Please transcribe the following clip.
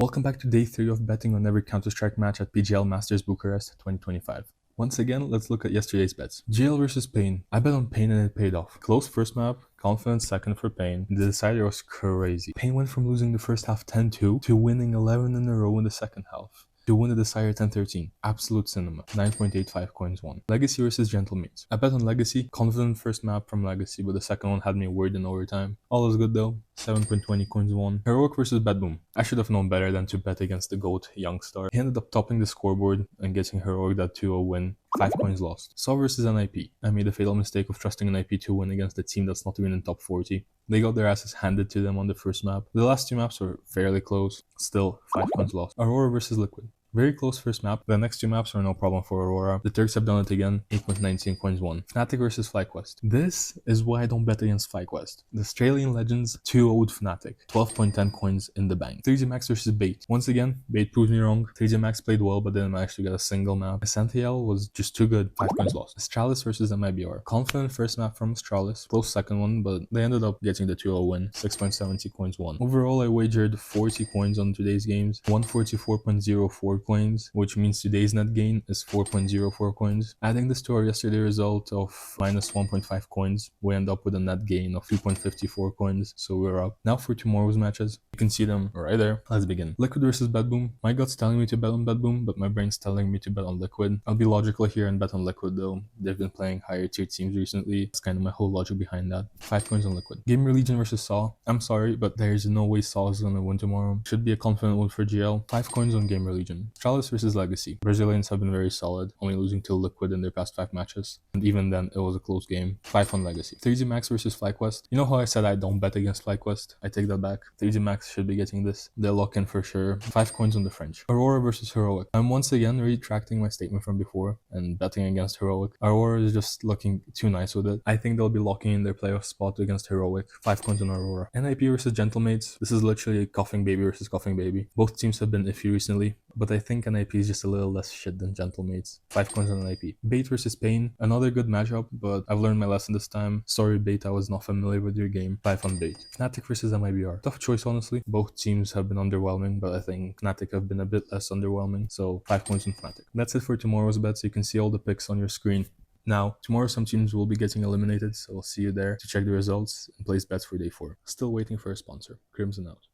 Welcome back to day 3 of betting on every Counter-Strike match at PGL Masters Bucharest 2025. Once again, let's look at yesterday's bets. GL versus Pain. I bet on Pain and it paid off. Close first map, confident second for Pain. The decider was crazy. Pain went from losing the first half 10-2 to winning 11 in a row in the second half. To win the decider 10-13. Absolute cinema. 9.85 coins won. Legacy versus Gentlemates. I bet on Legacy. Confident first map from Legacy, but the second one had me worried in overtime. All is good though. 7.20 coins won. Heroic versus Bad Boom. I should have known better than to bet against the GOAT Youngstar. He ended up topping the scoreboard and getting Heroic that 2-0 win. 5 coins lost. Saw versus NIP. I made the fatal mistake of trusting NIP to win against a team that's not even in top 40. They got their asses handed to them on the first map. The last two maps were fairly close. Still, 5 coins lost. Aurora versus Liquid. Very close first map. The next two maps are no problem for Aurora. The Turks have done it again. 8.19 coins won. Fnatic versus FlyQuest. This is why I don't bet against FlyQuest. The Australian Legends 2-0'd Fnatic. 12.10 coins in the bank. 3G Max versus Bait. Once again, Bait proved me wrong. 3G Max played well but didn't manage to get a single map. Santiel was just too good. 5 coins lost. Astralis versus MIBR. Confident first map from Astralis. Close second one, but they ended up getting the 2-0 win. 6.70 coins won. Overall, I wagered 40 coins on today's games. 144.04 coins, which means today's net gain is 4.04 coins. Adding this to our yesterday result of minus 1.5 coins, we end up with a net gain of 2.54 coins, so we're up. Now for tomorrow's matches. You can see them right there. Let's begin. Liquid versus Bad Boom. My gut's telling me to bet on Bad Boom, but my brain's telling me to bet on Liquid. I'll be logical here and bet on Liquid though. They've been playing higher tier teams recently. It's kind of my whole logic behind that. 5 coins on Liquid. Gamer Legion versus Saw. I'm sorry, but there's no way Saw is gonna win tomorrow. Should be a confident win for GL. 5 coins on Gamer Legion. Astralis versus Legacy. Brazilians have been very solid, only losing to Liquid in their past 5 matches. And even then, it was a close game. 5 on Legacy. 3G Max versus FlyQuest. You know how I said I don't bet against FlyQuest? I take that back. 3G Max should be getting this. They'll lock in for sure. 5 coins on the French. Aurora versus Heroic. I'm once again retracting my statement from before and betting against Heroic. Aurora is just looking too nice with it. I think they'll be locking in their playoff spot against Heroic. 5 coins on Aurora. NIP versus Gentlemates. This is literally coughing baby versus coughing baby. Both teams have been iffy recently, but I think NIP is just a little less shit than Gentlemates. 5 coins on NIP. Bait versus Pain. Another good matchup, but I've learned my lesson this time. Sorry Bait, I was not familiar with your game. 5 on Bait. Fnatic versus MIBR. Tough choice honestly. Both teams have been underwhelming, but I think Fnatic have been a bit less underwhelming, so 5 points on Fnatic. That's it for tomorrow's bets. You can see all the picks on your screen. Now, tomorrow some teams will be getting eliminated, so I'll see you there to check the results and place bets for day 4. Still waiting for a sponsor. Crimson out.